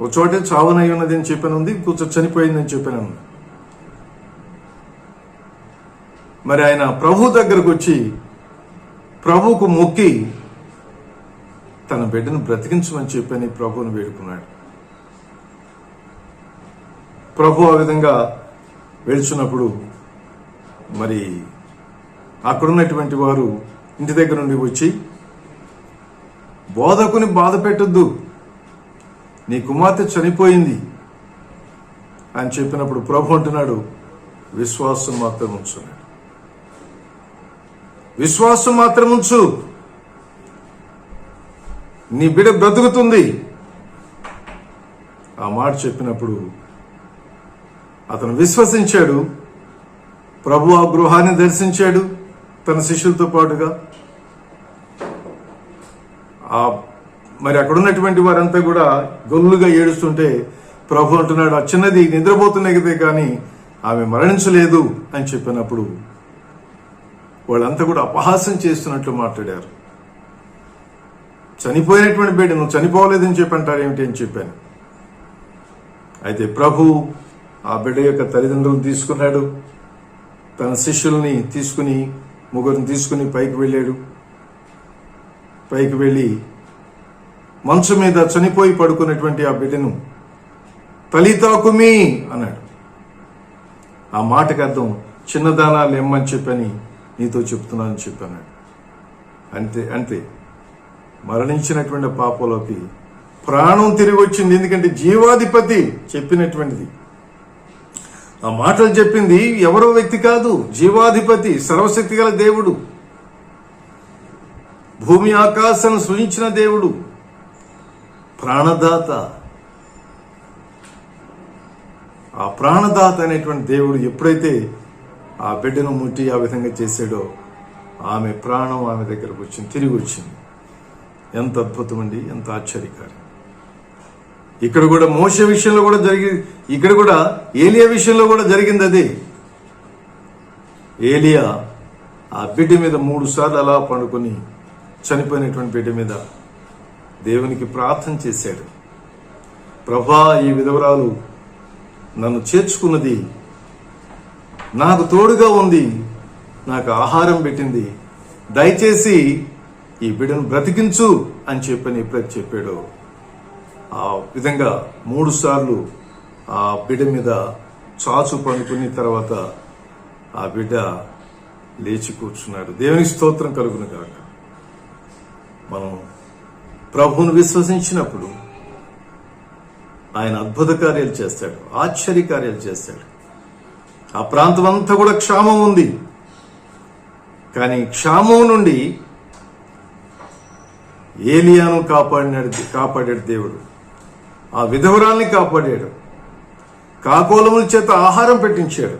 ఒక చోట చావునై ఉన్నది అని చెప్పాను, ఇంకొక చనిపోయిందని చెప్పాను. మరి ఆయన ప్రభు దగ్గరకు వచ్చి ప్రభువుకు మొక్కి తన బిడ్డను బ్రతికించమని చెప్పని ప్రభువును వేడుకున్నాడు. ప్రభు ఆ విధంగా వెళ్తున్నప్పుడు మరి అక్కడున్నటువంటి వారు ఇంటి దగ్గర నుండి వచ్చి, బోధకుని బాధ పెట్టొద్దు, నీ కుమార్తె చనిపోయింది అని చెప్పినప్పుడు ప్రభు అంటున్నాడు, విశ్వాసం మాత్రం ఉంచున్నాడు. విశ్వాసం మాత్రం ఉంచు, నీ బిడ్డ బ్రతుకుతుంది. ఆ మాట చెప్పినప్పుడు అతను విశ్వసించాడు. ప్రభు ఆ గృహాన్ని దర్శించాడు తన శిష్యులతో పాటుగా. మరి అక్కడ ఉన్నటువంటి వారంతా కూడా గొల్లుగా ఏడుస్తుంటే ప్రభు అంటున్నాడు, ఆ చిన్నది నిద్రపోతున్నదే కానీ ఆమె మరణించలేదు అని చెప్పినప్పుడు వాళ్ళంతా కూడా అపహాస్యం చేస్తున్నట్లు మాట్లాడారు. చనిపోయినటువంటి బిడ్డ నువ్వు చనిపోలేదని చెప్పి అంటారు ఏమిటి అని చెప్పాను. అయితే ప్రభు ఆ బిడ్డ యొక్క తల్లిదండ్రులను తీసుకున్నాడు. తన శిష్యుల్ని తీసుకుని, ముగ్గురిని తీసుకుని పైకి వెళ్ళాడు. పైకి వెళ్ళి మంచం మీద చనిపోయి పడుకున్నటువంటి ఆ బిడ్డను తలితా కుమి అన్నాడు. ఆ మాటకు అర్థం చిన్నదానాలు ఇమ్మని చెప్పని నీతో చెప్తున్నానని చెప్పాను. అంతే మరణించినటువంటి పాపలోకి ప్రాణం తిరిగి వచ్చింది. ఎందుకంటే జీవాధిపతి చెప్పినటువంటిది. ఆ మాటలు చెప్పింది ఎవరో వ్యక్తి కాదు, జీవాధిపతి, సర్వశక్తి గల దేవుడు, భూమి ఆకాశాలను సృజించిన దేవుడు, ప్రాణదాత. ఆ ప్రాణదాత అనేటువంటి దేవుడు ఎప్పుడైతే ఆ బిడ్డను ముట్టి ఆ విధంగా చేశాడో ఆమె ప్రాణం ఆమె దగ్గరకు వచ్చింది, తిరిగి వచ్చింది. ఎంత అద్భుతం అండి, ఎంత ఆశ్చర్యకారం. ఇక్కడ కూడా మోషే విషయంలో కూడా ఇక్కడ కూడా ఏలియా విషయంలో కూడా జరిగింది అదే. ఏలియా ఆ బిడ్డ మీద 3 సార్లు అలా పండుకొని చనిపోయినటువంటి బిడ్డ మీద దేవునికి ప్రార్థన చేశాడు. ప్రభా, ఈ విధవరాలు నన్ను చేర్చుకున్నది, నాకు తోడుగా ఉంది, నాకు ఆహారం పెట్టింది, దయచేసి ఈ బిడ్డను బ్రతికించు అని చెప్పని ఎప్పుడైతే చెప్పాడో ఆ విధంగా 3 సార్లు ఆ బిడ్డ మీద చాచు పండుకుని తర్వాత ఆ బిడ్డ లేచి కూర్చున్నాడు. దేవునికి స్తోత్రం కలుగును కాక. మనం ప్రభువును విశ్వసించినప్పుడు ఆయన అద్భుత కార్యాలు చేస్తాడు, ఆశ్చర్య కార్యాలు చేస్తాడు. ఆ ప్రాంతం అంతా కూడా క్షామం ఉంది, కానీ క్షామం నుండి ఏలియాను కాపాడాడు దేవుడు. ఆ విధవరాల్ని కాపాడాడు, కాకోలముల చేత ఆహారం పెట్టించాడు.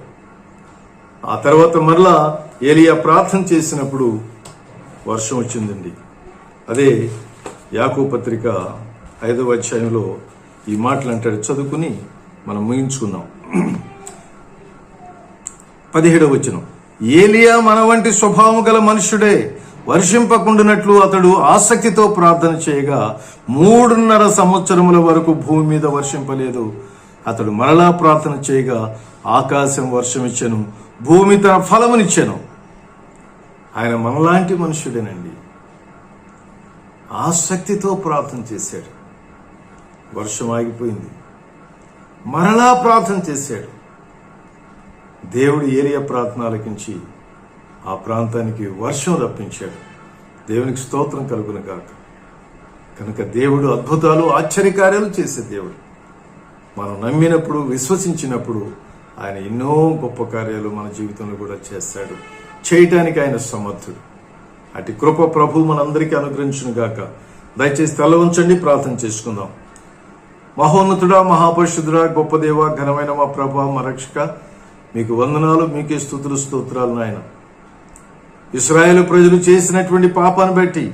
ఆ తర్వాత మరలా ఏలియా ప్రార్థన చేసినప్పుడు వర్షం వచ్చిందండి. అదే యాకోబు పత్రిక 5వ అధ్యాయంలో ఈ మాటలు అంటాడు. చదువుకుని మనం ముగించుకుందాం. 17వ వచనం, ఏలియా మన వంటి స్వభావం గల మనుష్యుడే, వర్షింపకుండానట్లు అతడు ఆసక్తితో ప్రార్థన చేయగా 3.5 సంవత్సరముల వరకు భూమి మీద వర్షింపలేదు. అతడు మరలా ప్రార్థన చేయగా ఆకాశం వర్షం ఇచ్చెను, భూమి తన ఫలమునిచ్చెను. ఆయన మనలాంటి మనుషుడేనండి. ఆసక్తితో ప్రార్థన చేశాడు. వర్షం ఆగిపోయింది, మరలా ప్రార్థన చేశాడు. దేవుడు ఏలియా ప్రార్థన ఆలకించి ఆ ప్రాంతానికి వర్షం రప్పించాడు. దేవునికి స్తోత్రం కలుగును గాక. కనుక దేవుడు అద్భుతాలు ఆశ్చర్యకార్యాలు చేసే దేవుడు. మనం నమ్మినప్పుడు, విశ్వసించినప్పుడు ఆయన ఎన్నో గొప్ప కార్యాలు మన జీవితంలో కూడా చేస్తాడు. చేయటానికి ఆయన సమర్థుడు. అటు కృప ప్రభు మనందరికీ అనుగ్రహించును గాక. దయచేసి తల ఉంచండి, ప్రార్థన చేసుకుందాం. మహోన్నతుడా, మహాపరిశుద్ధుడా, గొప్ప దేవ, ఘనమైన మా ప్రభు, మా రక్షక, మీకు వందనాలు, మీకే స్తుతులు స్తోత్రాలు నాయన. ఇశ్రాయేలు ప్రజలు చేసినటువంటి పాపాన్ని బట్టి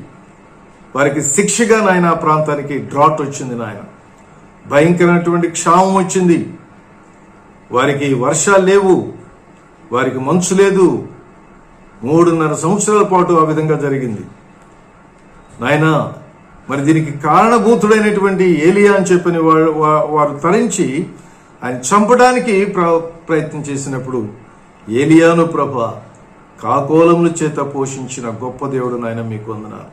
వారికి శిక్షగా నాయన ఆ ప్రాంతానికి డ్రాట్ వచ్చింది నాయన. భయంకరమైనటువంటి క్షామం వచ్చింది. వారికి వర్షాలు లేవు, వారికి మంచు లేదు. 3.5 సంవత్సరాల పాటు ఆ విధంగా జరిగింది నాయన. మరి దీనికి కారణభూతుడైనటువంటి ఏలియా అని చెప్పని వారు తరించి ఆయన చంపడానికి ప్రయత్నం చేసినప్పుడు ఏలియాను ప్రభ కాకోలముల చేత పోషించిన గొప్ప దేవుడు నాయన, మీకు వందనాలు.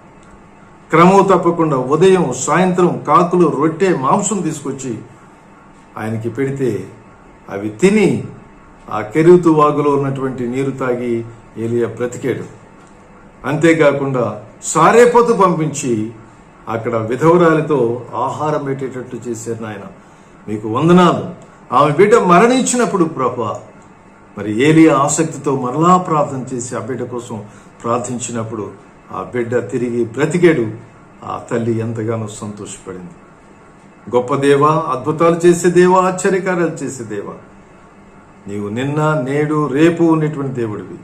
క్రమం తప్పకుండా ఉదయం సాయంత్రం కాకులు రొట్టె మాంసం తీసుకొచ్చి ఆయనకి పెడితే అవి తిని ఆ కెరీతు వాగులో ఉన్నటువంటి నీరు తాగి ఏలియా బ్రతికాడు. అంతేకాకుండా సారేపతు పంపించి అక్కడ విధవరాలితో ఆహారం పెట్టేటట్టు చేశారు నాయన, మీకు వందనాలు. ఆమె బిడ్డ మరణించినప్పుడు ప్రభా మరి ఏలియా ఆసక్తితో మరలా ప్రార్థన చేసి ఆ బిడ్డ కోసం ప్రార్థించినప్పుడు ఆ బిడ్డ తిరిగి బ్రతికాడు. ఆ తల్లి ఎంతగానో సంతోషపడింది. గొప్ప దేవా, అద్భుతాలు చేసే దేవా, ఆశ్చర్యకార్యాలు చేసే దేవా, నీవు నిన్న నేడు రేపు ఉన్నటువంటి దేవుడివి,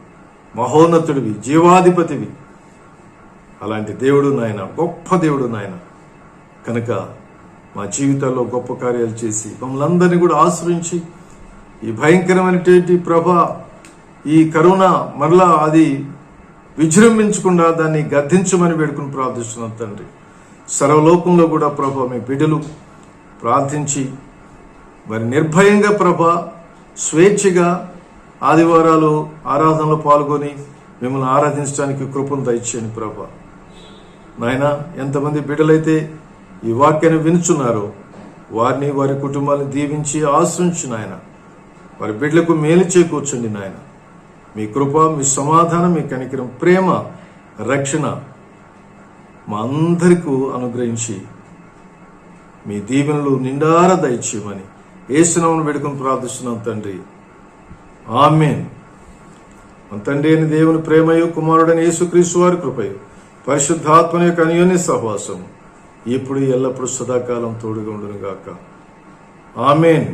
మహోన్నతుడివి, జీవాధిపతివి. అలాంటి దేవుడు నాయన, గొప్ప దేవుడు నాయన. కనుక మా జీవితాల్లో గొప్ప కార్యాలు చేసి మమ్మల్ని అందరినీ కూడా ఆశ్రయించి ఈ భయంకరమైనటువంటి ఈ కరోనా మరలా అది విజృంభించకుండా దాన్ని గద్దించమని వేడుకుని ప్రార్థిస్తున్నాం తండ్రి. సర్వలోకంలో కూడా మీ బిడ్డలు ప్రార్థించి మరి నిర్భయంగా స్వేచ్ఛగా ఆదివారాలు ఆరాధనలో పాల్గొని మిమ్మల్ని ఆరాధించడానికి కృపను దయచేయండి నాయన. ఎంతమంది బిడ్డలైతే ఈ వాక్యాన్ని వినుచున్నారో వారిని, వారి కుటుంబాన్ని దీవించి ఆశ్రయించు నాయన. వారి బిడ్డలకు మేలు చేకూర్చండి నాయన. మీ కృప, మీ సమాధానం, మీ కనికరం, ప్రేమ, రక్షణ మా అందరికీ అనుగ్రహించి మీ దీవెనలు నిండారా దయచేయమని యేసు నామమున వేడుకొని ప్రార్థిస్తున్నాం తండ్రి. ఆమేన్. మన తండ్రి అయిన దేవుని ప్రేమయు, కుమారుడైన యేసుక్రీస్తు వారి కృపయు, పరిశుద్ధాత్మని యొక్క అన్యోన్య సహవాసము ఇప్పుడు ఎల్లప్పుడు సదాకాలం తోడుగా ఉండును గాక. ఆమేన్.